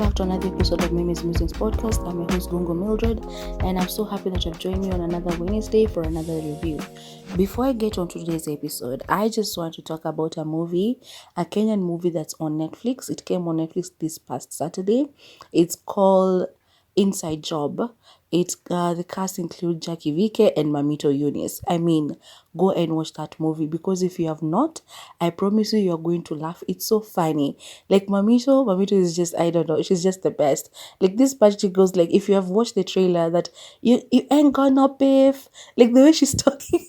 back to another episode of Mimi's Musings podcast. I'm your host Gungo Mildred, and I'm so happy that you've joined me on another Wednesday for another review. Before I get on to today's episode, I just want to talk about a movie, a Kenyan movie that's on Netflix. It came on Netflix this past Saturday. It's called Inside Job. The cast include Jackie Vike and Mamito Eunice. I mean, go and watch that movie, because if you have not, I promise you, you're going to laugh. It's so funny. Like Mamito is just, I don't know, she's just the best. Like this part, she goes like, if you have watched the trailer, that you ain't got no beef. Like the way she's talking.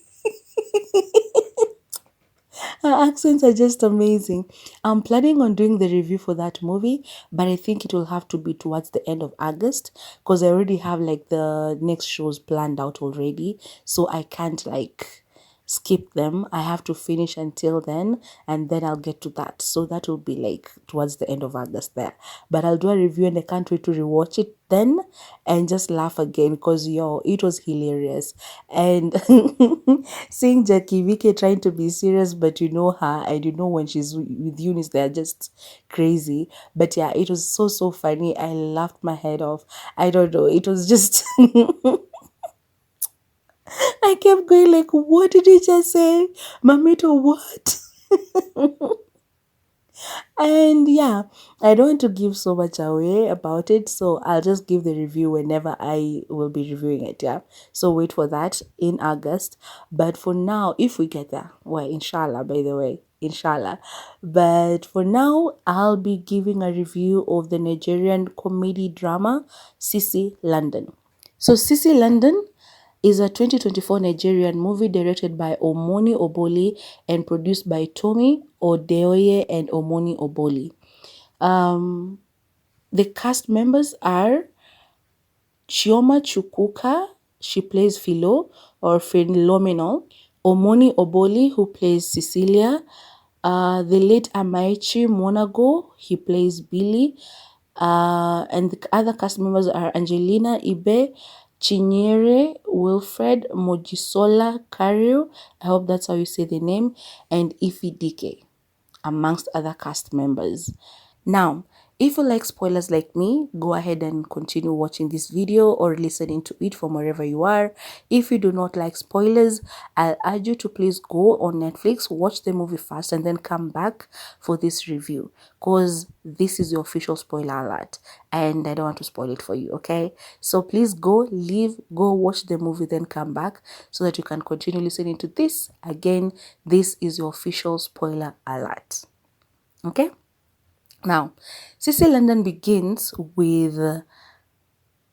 Her accents are just amazing. I'm planning on doing the review for that movie, but I think it will have to be towards the end of August, because I already have like the next shows planned out already. So I can't like skip them. I have to finish until then, and then I'll get to that. So that will be like towards the end of August there. But I'll do a review and I can't wait to rewatch it then and just laugh again, because it was hilarious. And seeing Jackie Vike trying to be serious, but you know her, and you know when she's with Eunice, they're just crazy. But yeah, it was so funny. I laughed my head off. I don't know. It was just I kept going like, what did he just say? Mamito, what? And yeah, I don't want to give so much away about it, so I'll just give the review whenever I will be reviewing it, yeah? So wait for that in August. But for now, if we get there, well, inshallah, by the way, inshallah. But for now, I'll be giving a review of the Nigerian comedy drama Sisi London. So Sisi London is a 2024 Nigerian movie directed by Omoni Oboli and produced by Tomi Odeoye and Omoni Oboli. The cast members are Chioma Chukwuka, she plays Philo or Phenomenal. Omoni Oboli, who plays Cecilia. The late Amaichi Monago, he plays Billy. And the other cast members are Angelina Ibe, Chinyere, Wilfred, Mojisola Kariu, I hope that's how you say the name, and Ifi Dike, amongst other cast members. Now, if you like spoilers like me, go ahead and continue watching this video or listening to it from wherever you are. If you do not like spoilers, I'll urge you to please go on Netflix, watch the movie first, and then come back for this review, because this is your official spoiler alert and I don't want to spoil it for you, okay? So please go watch the movie, then come back so that you can continue listening to this. Again, this is your official spoiler alert, okay? Now, Sisi London begins with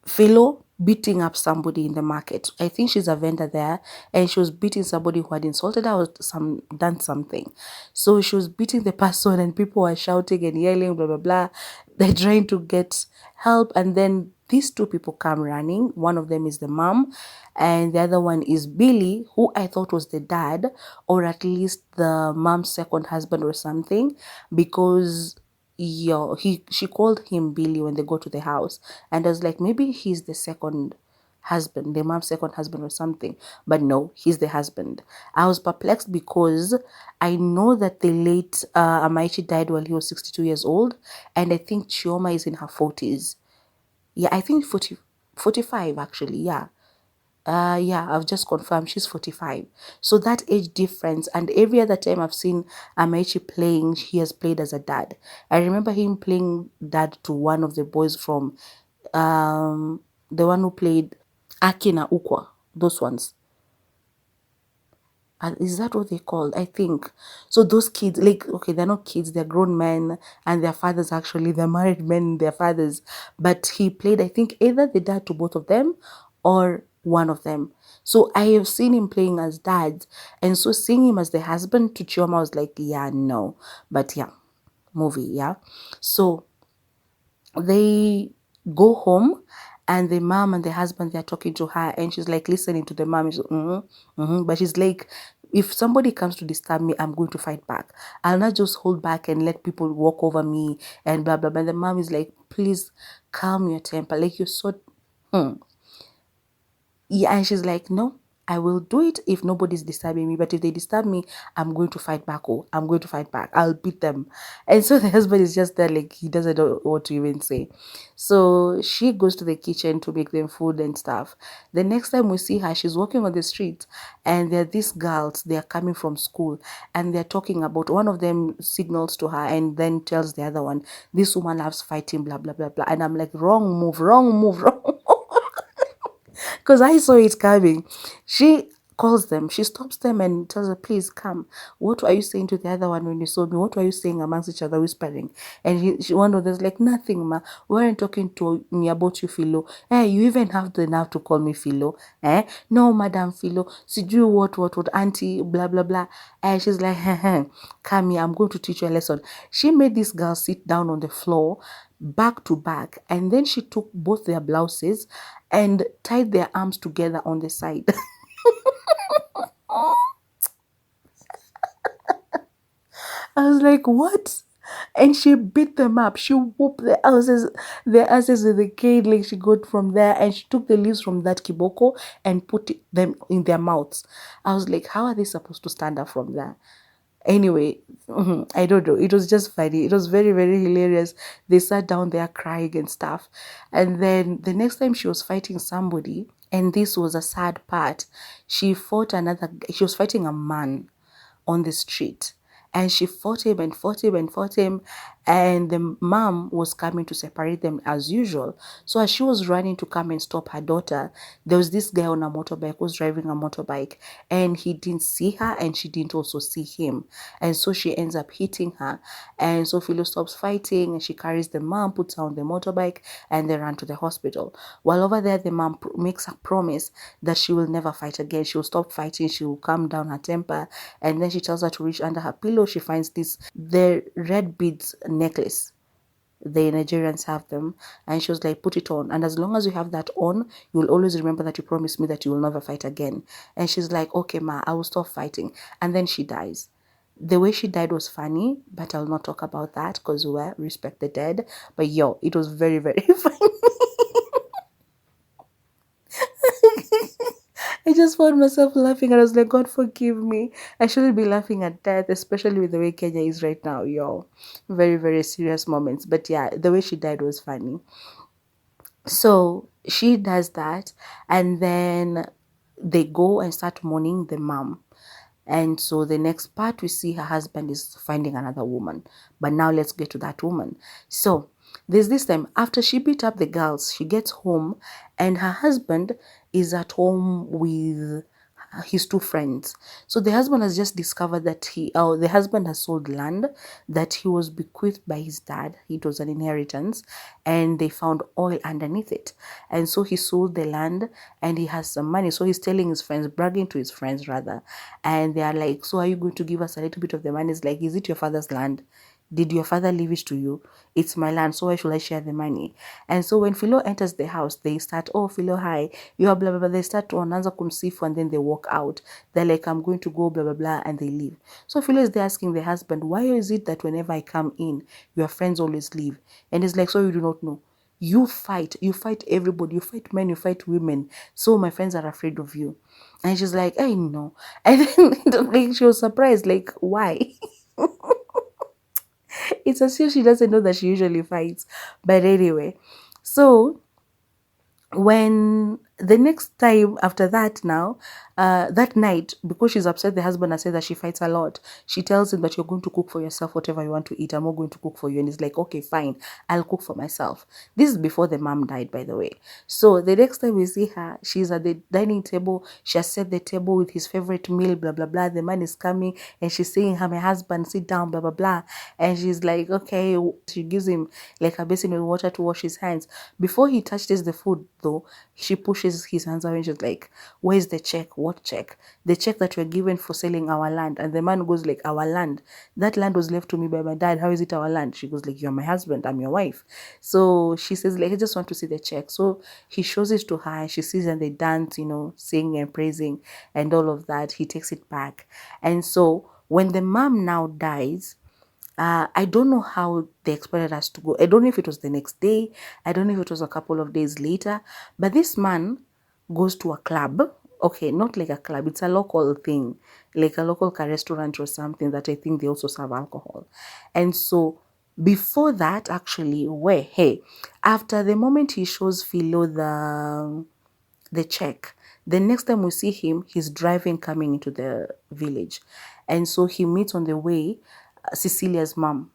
Philo beating up somebody in the market. I think she's a vendor there, and she was beating somebody who had insulted her or done something. So she was beating the person, and people were shouting and yelling, blah, blah, blah. They're trying to get help, and then these two people come running. One of them is the mom, and the other one is Billy, who I thought was the dad, or at least the mom's second husband or something, because she called him Billy when they go to the house, and I was like, maybe he's the second husband, the mom's second husband or something. But no, he's the husband. I was perplexed because I know that the late Amaichi died while he was 62 years old, and I think Chioma is in her 40s. Yeah, I think 45 actually, yeah. Yeah, I've just confirmed she's 45. So that age difference, and every other time I've seen Amaichi playing, he has played as a dad. I remember him playing dad to one of the boys from the one who played Akina Ukwa, those ones. Is that what they called? I think. So those kids, like, okay, they're not kids, they're grown men, and their fathers actually, they're married men, their fathers. But he played, I think, either the dad to both of them or one of them. So I have seen him playing as dad. And so seeing him as the husband to Chioma, I was like, yeah, no. But yeah, movie, yeah. So they go home, and the mom and the husband, they're talking to her, and she's like listening to the mom. She's but she's like, if somebody comes to disturb me, I'm going to fight back. I'll not just hold back and let people walk over me and blah blah blah. And the mom is like, please calm your temper, like you're so yeah. And she's like, no, I will do it if nobody's disturbing me, but if they disturb me, I'm going to fight back. Oh, I'm going to fight back. I'll beat them. And so the husband is just there, like, he doesn't know what to even say. So she goes to the kitchen to make them food and stuff. The next time we see her, she's walking on the street, and there are these girls, they are coming from school, and they're talking about, one of them signals to her and then tells the other one, this woman loves fighting, blah, blah, blah, blah. And I'm like, wrong move, wrong move, wrong move. Because I saw it coming. She calls them, she stops them and tells her, please come. What were you saying to the other one when you saw me? What were you saying amongst each other, whispering? And one of them's like, nothing, ma. We weren't talking to me about you, Philo. Eh, you even have the nerve to call me Philo. Eh? No, Madam Philo. Siju, what, auntie, blah, blah, blah. And she's like, come here, I'm going to teach you a lesson. She made this girl sit down on the floor, back to back, and then she took both their blouses and tied their arms together on the side. I was like, what? And she beat them up. She whooped their asses with the cane, like she got from there, and she took the leaves from that kiboko and put them in their mouths. I was like, how are they supposed to stand up from there? Anyway, I don't know. It was just funny. It was very, very hilarious. They sat down there crying and stuff. And then the next time she was fighting somebody, and this was a sad part, she was fighting a man on the street, and she fought him and fought him and fought him, and the mom was coming to separate them as usual. So as she was running to come and stop her daughter, there was this guy on a motorbike who was driving a motorbike, and he didn't see her and she didn't also see him, and so she ends up hitting her. And so Philo stops fighting and she carries the mom, puts her on the motorbike, and they run to the hospital. While over there, the mom makes a promise that she will never fight again. She will stop fighting, she will calm down her temper, and then she tells her to reach under her pillow. She finds the red beads necklace. The Nigerians have them, and she was like, put it on, and as long as you have that on, you will always remember that you promised me that you will never fight again. And she's like, okay, ma, I will stop fighting. And then she dies. The way she died was funny, but I'll not talk about that because we respect the dead. But yo, it was very, very funny. I just found myself laughing, and I was like, God forgive me. I shouldn't be laughing at death, especially with the way Kenya is right now, yo. Very, very serious moments. But yeah, the way she died was funny. So she does that, and then they go and start mourning the mom. And so the next part, we see her husband is finding another woman. But now let's get to that woman. So there's this time, after she beat up the girls, she gets home, and her husband is at home with his two friends. So the husband has just discovered that the husband has sold land that he was bequeathed by his dad. It was an inheritance, and they found oil underneath it. And so he sold the land, and he has some money. So he's telling his friends, bragging to his friends rather, and they are like, so are you going to give us a little bit of the money? It's like, is it your father's land? Did your father leave it to you? It's my land, so why should I share the money? And so when Philo enters the house, they start, oh, Philo, hi, you are blah, blah, blah. They start to ananza kumsifu, and then they walk out. They're like, I'm going to go, blah, blah, blah, and they leave. So Philo is there asking the husband, why is it that whenever I come in, your friends always leave? And he's like, so you do not know. You fight everybody, you fight men, you fight women. So my friends are afraid of you. And she's like, I know. And then like, she was surprised, like, why? It's as if she doesn't know that she usually fights. But anyway, so when the next time after that now, that night, because she's upset, the husband has said that she fights a lot. She tells him that you're going to cook for yourself whatever you want to eat. I'm not going to cook for you. And he's like, okay, fine, I'll cook for myself. This is before the mom died, by the way. So the next time we see her, she's at the dining table. She has set the table with his favorite meal, blah, blah, blah. The man is coming, and she's saying, my husband, sit down, blah, blah, blah. And she's like, okay. She gives him like a basin with water to wash his hands. Before he touches the food, though, she pushes his hands away, and she's like, where's the check? What check? The check that we're given for selling our land. And the man goes like, our land? That land was left to me by my dad. How is it our land? She goes like, you're my husband, I'm your wife. So she says like, I just want to see the check. So he shows it to her, and she sees, and they dance, singing and praising and all of that. He takes it back. And so when the mom now dies, I don't know how they expected us to go. I don't know if it was the next day. I don't know if it was a couple of days later. But this man goes to a club. okay, not like a club, it's a local thing, like a local restaurant or something that I think they also serve alcohol. And so before that, actually, where, hey, after the moment he shows Philo the check, the next time we see him, he's driving coming into the village. And so he meets on the way Cecilia's mom.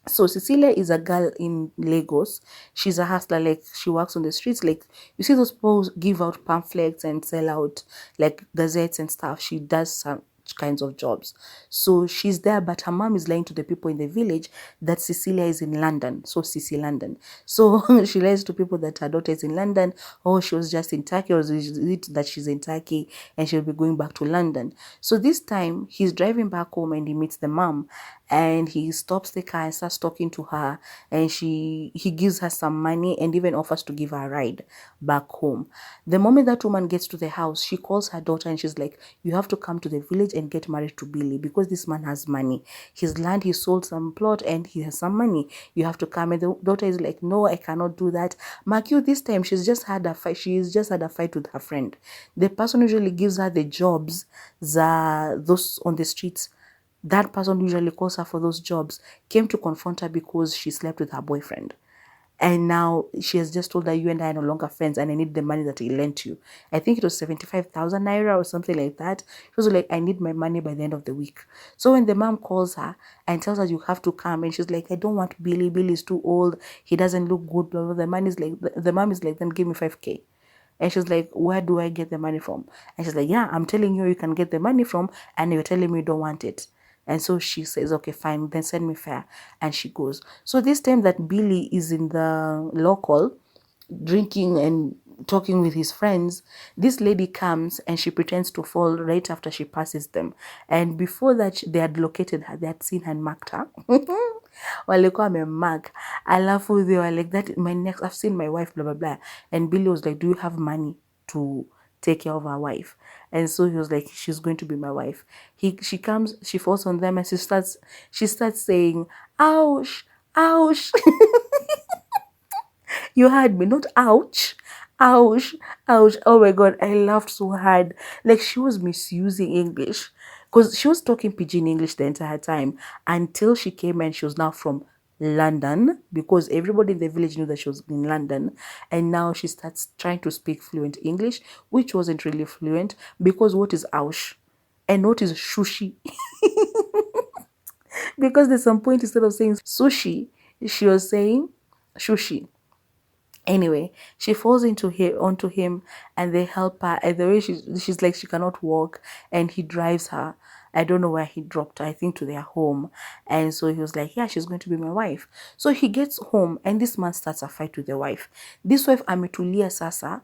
So Cecilia is a girl in Lagos. She's a hustler, like she works on the streets. Like you see those people who give out pamphlets and sell out like gazettes and stuff. She does some kinds of jobs. So she's there, but her mom is lying to the people in the village that Cecilia is in London. So Sisi London. So she lies to people that her daughter is in London. Oh, she was just in Turkey, or is it that she's in Turkey and she'll be going back to London. So this time he's driving back home and he meets the mom, and he stops the car and starts talking to her, and he gives her some money and even offers to give her a ride back home. The moment that woman gets to the house, she calls her daughter and she's like, you have to come to the village and get married to Billy because this man has money. His land, he sold some plot and he has some money. You have to come. And the daughter is like, no, I cannot do that. Mark you, this time she's just had a fight. She's just had a fight with her friend. The person usually gives her the jobs, those on the streets, that person usually calls her for those jobs, came to confront her because she slept with her boyfriend. And now she has just told her, you and I are no longer friends and I need the money that he lent you. I think it was 75,000 naira or something like that. She was like, I need my money by the end of the week. So when the mom calls her and tells her you have to come, and she's like, I don't want Billy. Billy's too old. He doesn't look good. Blah, blah. The mom is like, then give me 5K. And she's like, where do I get the money from? And she's like, yeah, I'm telling you can get the money from, and you're telling me you don't want it. And so she says, okay, fine, then send me fare. And she goes. So this time that Billy is in the local, drinking and talking with his friends, this lady comes and she pretends to fall right after she passes them. And before that, they had located her, they had seen her and marked her. Walikuwa wamemark, alafu they were like, that my next, I've seen my wife, blah blah blah. And Billy was like, do you have money to take care of our wife? And so he was like, she's going to be my wife. She comes, she falls on them, and she starts saying, ouch, ouch. You heard me, not ouch. Ouch, ouch. Oh my God, I laughed so hard. Like she was misusing English because she was talking pidgin English the entire time until she came, and she was now from London, because everybody in the village knew that she was in London. And now she starts trying to speak fluent English, which wasn't really fluent, because what is ouch and what is shushi? Because there's some point, instead of saying sushi, she was saying shushi. Anyway, she falls onto him, and they help her. And the way she's like, she cannot walk, and he drives her. I don't know where he dropped her, I think to their home. And so he was like, yeah, she's going to be my wife. So he gets home, and this man starts a fight with the wife. This wife ametulia sasa,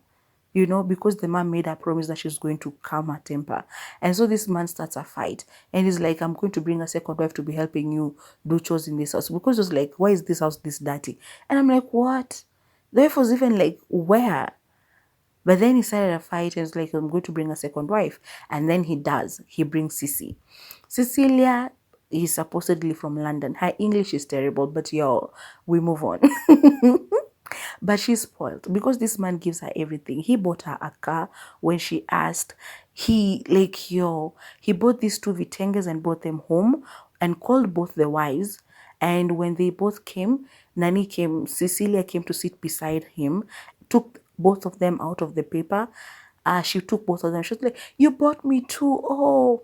because the man made her promise that she's going to calm her temper. And so this man starts a fight, and he's like, I'm going to bring a second wife to be helping you do chores in this house. Because it's like, why is this house this dirty? And I'm like, what? The wife was even like, where? But then he started a fight and was like, I'm going to bring a second wife. And then he does. He brings Sisi. Cecilia is supposedly from London. Her English is terrible, but we move on. But she's spoiled because this man gives her everything. He bought her a car when she asked. He bought these two Vitenges and brought them home and called both the wives. And when they both came, Cecilia came to sit beside him, took both of them out of the paper. She took both of them. She was like, you bought me two. Oh.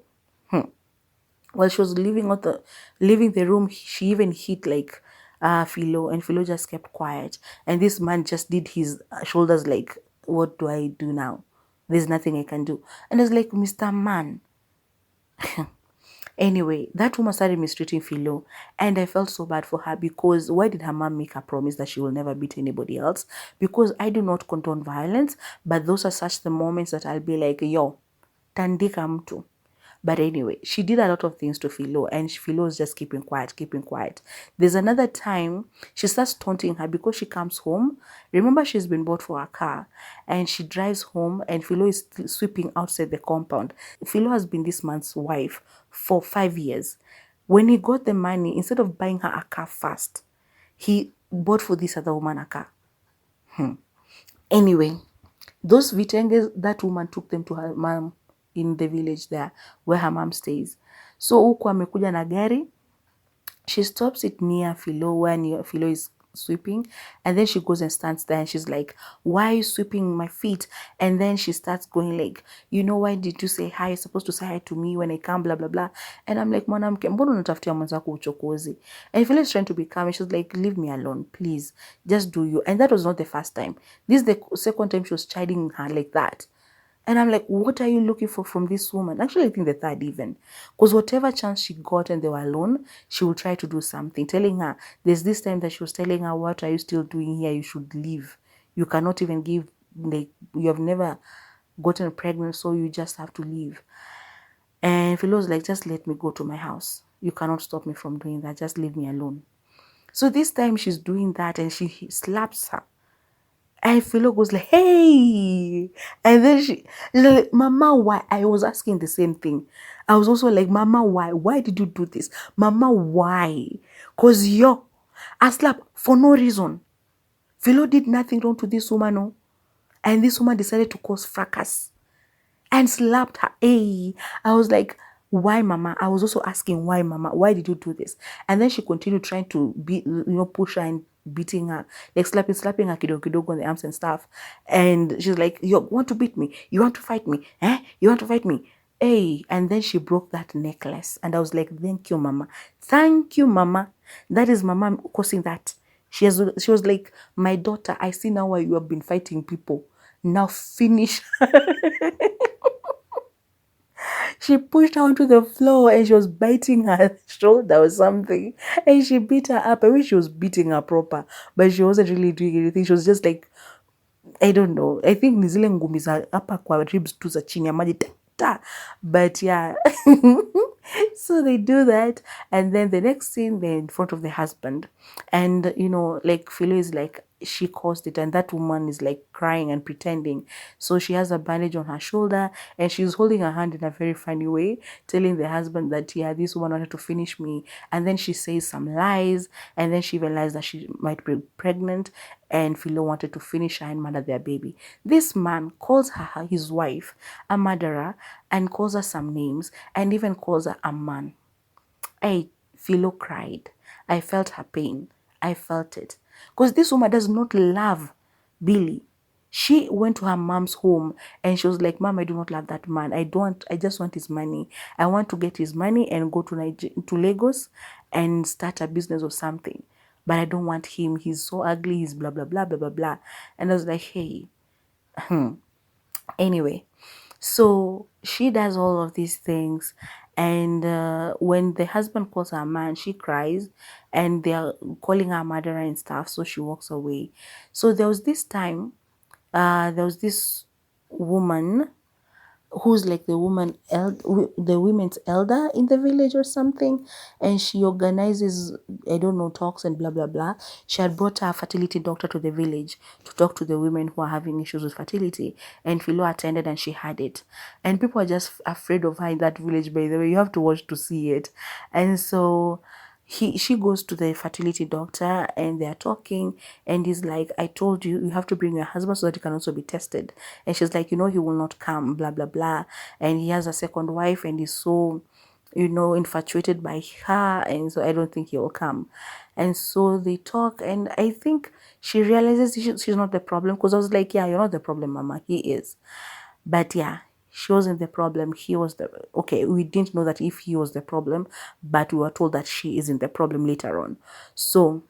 While she was leaving the room, she even hit like Philo, and Philo just kept quiet. And this man just did his shoulders like, what do I do now? There's nothing I can do. And I was like, Mr. Man. Anyway, that woman started mistreating Philo, and I felt so bad for her, because why did her mom make her promise that she will never beat anybody else? Because I do not condone violence, but those are such the moments that I'll be like, yo, tandika mtu. But anyway, she did a lot of things to Philo, and Philo was just keeping quiet, keeping quiet. There's another time she starts taunting her because she comes home. Remember, she's been bought for a car, and she drives home, and Philo is sweeping outside the compound. Philo has been this man's wife for 5 years. When he got the money, instead of buying her a car first, he bought for this other woman a car. Anyway, Those vitenges, that woman took them to her mom in the village there where her mom stays. So huku amekuja na gari, she stops it near Philo, where Philo is sweeping, and then she goes and stands there and she's like, why are you sweeping my feet? And then she starts going like, why did you say hi? You're supposed to say hi to me when I come, blah blah blah. And I'm like, mwanamke, mbona unatafutia mwenzako uchokozi? And Philo is trying to be calm and she's like, leave me alone, please, just do you. And that was not the first time. This is the second time she was chiding her like that. And I'm like, what are you looking for from this woman? Actually, I think the third even. Because whatever chance she got and they were alone, she would try to do something. Telling her, there's this time that she was telling her, what are you still doing here? You should leave. You cannot even give, like, you have never gotten pregnant, so you just have to leave. And Philo was like, just let me go to my house. You cannot stop me from doing that. Just leave me alone. So this time she's doing that and she slaps her. And Philo goes like, hey. And then she's like, Mama, why? I was asking the same thing. I was also like, Mama, why? Why did you do this? Mama, why? Because I slapped for no reason. Philo did nothing wrong to this woman, no? And this woman decided to cause fracas and slapped her. Hey, I was like, why, Mama? I was also asking, why, Mama? Why did you do this? And then she continued trying to push her and beating her, like slapping her kidogo on the arms and stuff. And she's like, you want to beat me? You want to fight me? You want to fight me? Hey, and then she broke that necklace. And I was like, thank you, Mama. Thank you, Mama. That is Mama causing that. She was like, my daughter, I see now why you have been fighting people. Now finish. She pushed her onto the floor and she was biting her shoulder or something. And she beat her up. I wish she was beating her proper. But she wasn't really doing anything. She was just like, I don't know. I think ni zile ngumi za hapa kwa ribs tu za chini ya maji. But yeah. So they do that. And then the next scene, they're in front of the husband. And, like Philo is like, she caused it. And that woman is like crying and pretending. So she has a bandage on her shoulder and she's holding her hand in a very funny way, telling the husband that, yeah, this woman wanted to finish me. And then she says some lies. And then she realized that she might be pregnant. And Philo wanted to finish her and murder their baby. This man calls her, his wife, a murderer, and calls her some names, and even calls her a man. Philo cried. I felt her pain. I felt it. Because this woman does not love Billy. She went to her mom's home and she was like, Mom, I do not love that man. I just want his money. I want to get his money and go to Lagos and start a business or something. But I don't want him. He's so ugly. He's blah, blah, blah, blah, blah, blah. And I was like, hey. Anyway, so she does all of these things. And when the husband calls her a man, she cries and they're calling her a murderer and stuff. So she walks away. So there was this time, there was this woman who's like the women's elder in the village or something, and she organizes, I don't know, talks and blah blah blah. She had brought a fertility doctor to the village to talk to the women who are having issues with fertility, and Philo attended and she had it, and people are just afraid of her in that village. By the way, you have to watch to see it. And so she goes to the fertility doctor and they're talking, and he's like, I told you, you have to bring your husband so that he can also be tested. And she's like, he will not come, blah blah blah. And he has a second wife and he's so infatuated by her, and so I don't think he will come. And so they talk, and I think she realizes she's not the problem, because I was like, yeah, you're not the problem, Mama, he is. But yeah, she wasn't the problem. He was okay, we didn't know that if he was the problem, but we were told that she isn't the problem later on. So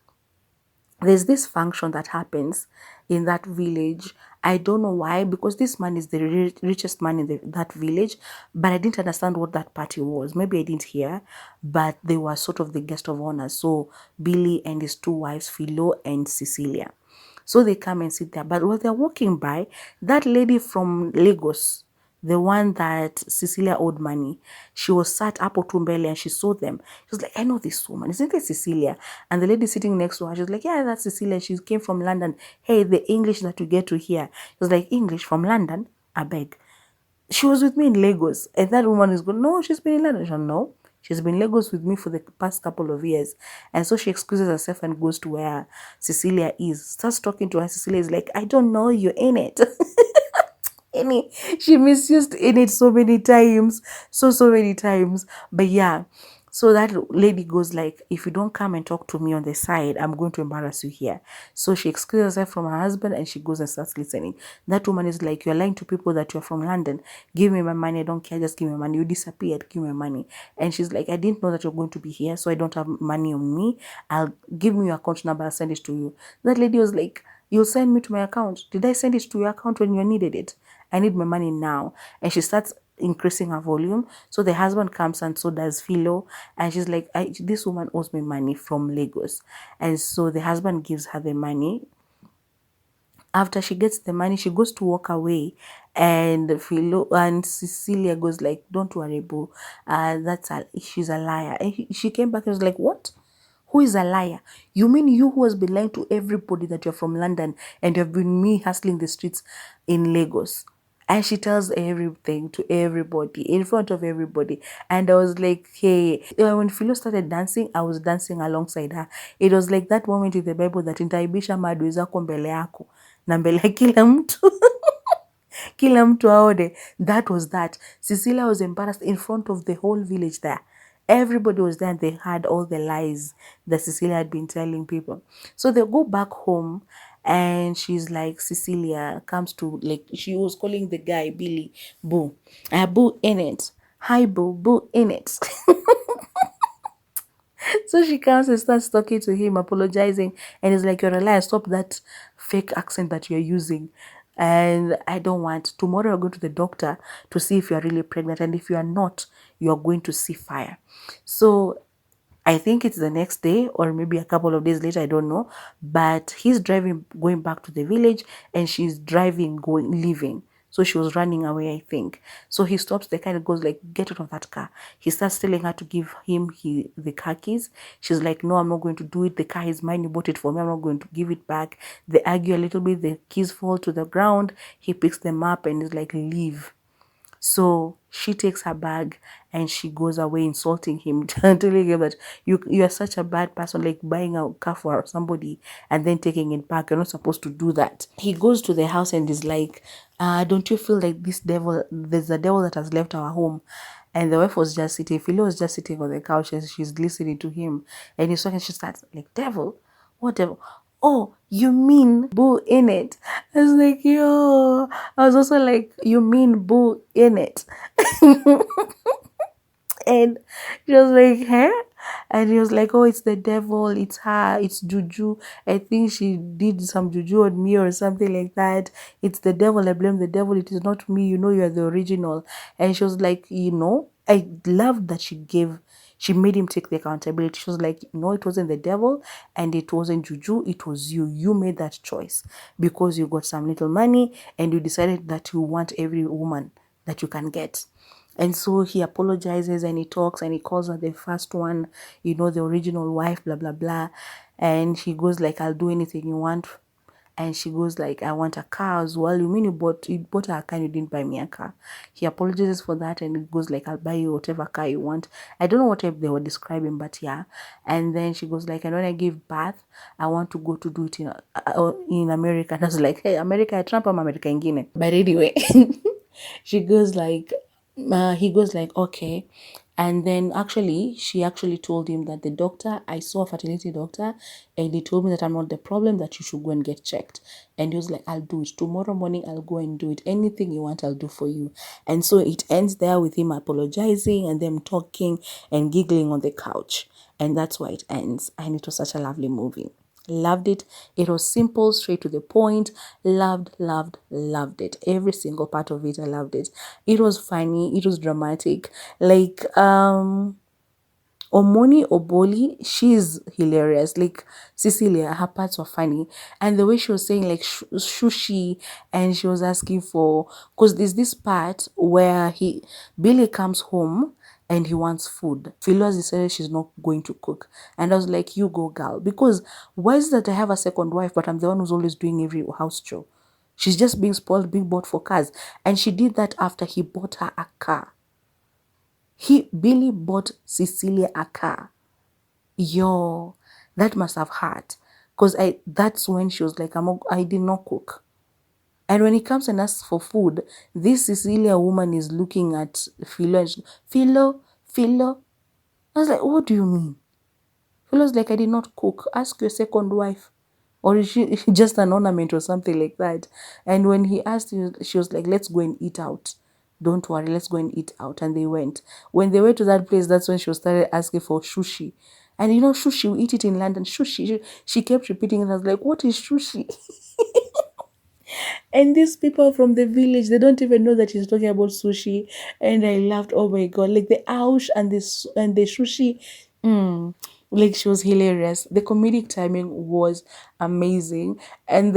there's this function that happens in that village. I don't know why, because this man is the richest man in that village, but I didn't understand what that party was. Maybe I didn't hear, but they were sort of the guest of honor. So Billy and his two wives, Philo and Cecilia. So they come and sit there. But while they're walking by, that lady from Lagos, the one that Cecilia owed money, she was sat up Otumbele and she saw them. She was like, I know this woman. Isn't it Cecilia? And the lady sitting next to her, she was like, yeah, that's Cecilia. She came from London. Hey, the English that you get to hear. She was like, English from London? I beg. She was with me in Lagos. And that woman is going, no, she's been in London. She said, no. She's been in Lagos with me for the past couple of years. And so she excuses herself and goes to where Cecilia is. Starts talking to her. Cecilia is like, I don't know, you're in it. any she misused in it so many times, so many times. But yeah, so that lady goes like, if you don't come and talk to me on the side, I'm going to embarrass you here. So she excuses herself from her husband and she goes and starts listening. That woman is like, you're lying to people that you're from London. Give me my money. I don't care. Just give me money. You disappeared. Give me money. And she's like, I didn't know that you're going to be here, so I don't have money on me. I'll give me your account number. I'll send it to you. That lady was like, you'll send me to my account. Did I send it to your account when you needed it? I need my money now. And she starts increasing her volume. So the husband comes and so does Philo. And she's like, this woman owes me money from Lagos. And so the husband gives her the money. After she gets the money, she goes to walk away, and Philo and Cecilia goes like, "Don't worry, boo. She's a liar." And she came back and was like, "What? Who is a liar? You mean you who has been lying to everybody that you're from London and you've been me hustling the streets in Lagos?" And she tells everything to everybody in front of everybody. And I was like, hey, when Philo started dancing, I was dancing alongside her. It was like that moment in the Bible that nitaibisha maadui zako mbele yako na mbele ya kila mtu. Kila mtu aone. That was that. Cecilia was embarrassed in front of the whole village there. Everybody was there and they heard all the lies that Cecilia had been telling people. So they go back home and she's like, Cecilia comes to, like, she was calling the guy, Billy, Boo. Boo in it. Hi, Boo, Boo in it. So she comes and starts talking to him, apologizing, and he's like, you're a liar, stop that fake accent that you're using. And I don't want. Tomorrow I'll go to the doctor to see if you're really pregnant. And if you are not, you're going to see fire. So I think it's the next day or maybe a couple of days later, I don't know. But he's driving, going back to the village, and she's driving, leaving. So she was running away, I think. So he stops the car and goes like, get out of that car. He starts telling her to give him the car keys. She's like, no, I'm not going to do it. The car is mine. You bought it for me. I'm not going to give it back. They argue a little bit. The keys fall to the ground. He picks them up and is like, leave. So she takes her bag and she goes away insulting him, telling him that you are such a bad person, like buying a car for somebody and then taking it back. You're not supposed to do that. He goes to the house and is like, don't you feel like there's a devil that has left our home? And the wife was just sitting, Philo was just sitting on the couch and she's listening to him. And he's talking, she starts like, devil? What devil? Oh, you mean Boo in it? I was like, yo. I was also like, you mean Boo in it? And she was like, huh? And he was like, oh, it's the devil, it's her, it's juju. I think she did some juju on me or something like that. It's the devil, I blame the devil, it is not me, you are the original. And she was like, I loved that she made him take the accountability. She was like, no, it wasn't the devil and it wasn't juju, it was you. You made that choice because you got some little money and you decided that you want every woman that you can get. And so he apologizes and he talks and he calls her the first one, the original wife, blah, blah, blah. And he goes like, I'll do anything you want. And she goes like, I want a car as well. You mean you bought her a car and you didn't buy me a car? He apologizes for that and he goes like, I'll buy you whatever car you want. I don't know what type they were describing, but yeah. And then she goes like, and when I give birth, I want to go to do it in America. And I was like, hey, America, Trump, I'm America ingine. But anyway, she goes like, he goes like, okay. And then she actually told him that I saw a fertility doctor and he told me that I'm not the problem, that you should go and get checked. And he was like, I'll do it. Tomorrow morning, I'll go and do it. Anything you want, I'll do for you. And so it ends there with him apologizing and them talking and giggling on the couch. And that's why it ends. And it was such a lovely movie. Loved it. It was simple, straight to the point. Loved it. Every single part of it, I loved it. It was funny. It was dramatic. Like, Omoni Oboli, she's hilarious. Like Cecilia, her parts were funny. And the way she was saying like sushi and she was asking for, because there's this part where Billy comes home and he wants food. Philo has decided she's not going to cook. And I was like, you go girl. Because why is it that I have a second wife but I'm the one who's always doing every house chore? She's just being spoiled, being bought for cars. And she did that after he bought her a car. Billy bought Cecilia a car. Yo, that must have hurt. Because that's when she was like, I did not cook. And when he comes and asks for food, this Cecilia woman is looking at Philo and she, Philo. I was like, what do you mean? Philo's like, I did not cook. Ask your second wife. Or is she just an ornament or something like that? And when he asked, she was like, let's go and eat out. Don't worry, let's go and eat out. And they went. When they went to that place, that's when she started asking for sushi. And sushi, we eat it in London. Sushi. She kept repeating it. I was like, what is sushi? And these people from the village, they don't even know that she's talking about sushi. And I laughed, oh my God, like the ouch and the sushi. Like she was hilarious. The comedic timing was amazing. And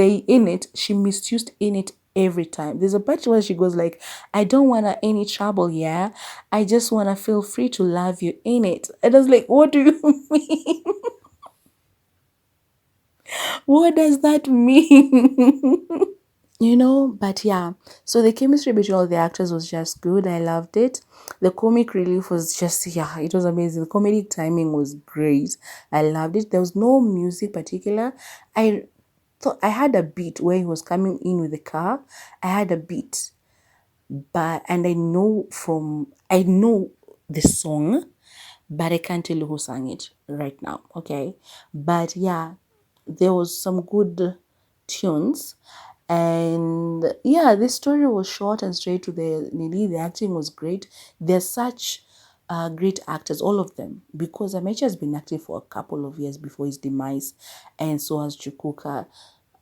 she misused in it every time. There's a part where she goes like, I don't wanna any trouble, yeah. I just wanna feel free to love you in it. And I was like, what do you mean? What does that mean? But yeah, so the chemistry between all the actors was just good. I loved it. The comic relief was just, yeah, it was amazing. The comedic timing was great. I loved it. There was no music particular. I thought I had a beat where he was coming in with the car. I had a beat, and I know the song, but I can't tell you who sang it right now. Okay. But yeah, there was some good tunes. And yeah, this story was short and straight to the Nili. The acting was great. They're such great actors, all of them, because Amechi has been acting for a couple of years before his demise, and so has Chukuka.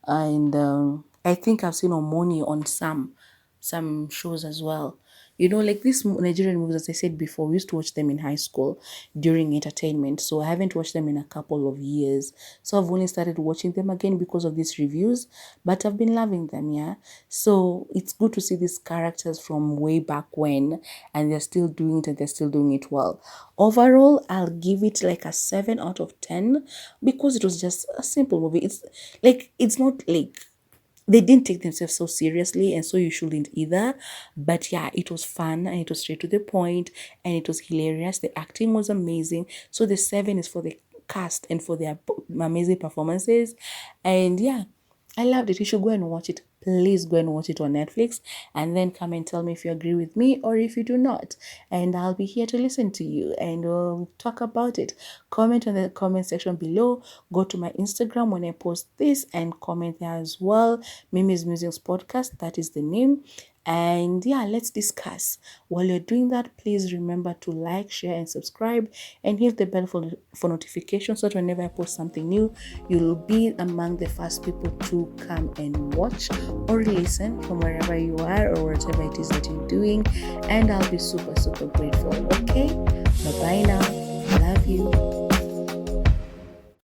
And I think I've seen Omoni on some shows as well. Like these Nigerian movies, as I said before, we used to watch them in high school during entertainment. So I haven't watched them in a couple of years. So I've only started watching them again because of these reviews, but I've been loving them, yeah. So it's good to see these characters from way back when, and they're still doing it and they're still doing it well. Overall, I'll give it like a 7 out of 10 because it was just a simple movie. It's not like they didn't take themselves so seriously, and so you shouldn't either. But yeah, it was fun and it was straight to the point and it was hilarious. The acting was amazing. So the 7 is for the cast and for their amazing performances. And yeah, I loved it. You should go and watch it. Please go and watch it on Netflix and then come and tell me if you agree with me or if you do not. And I'll be here to listen to you and we'll talk about it. Comment on the comment section below. Go to my Instagram when I post this and comment there as well. Mimi's Musings Podcast, that is the name. And yeah, let's discuss. While you're doing that, please remember to like, share, and subscribe, and hit the bell for notifications so that whenever I post something new, you'll be among the first people to come and watch or listen from wherever you are or whatever it is that you're doing. And I'll be super, super grateful. Okay? Bye-bye now. Love you.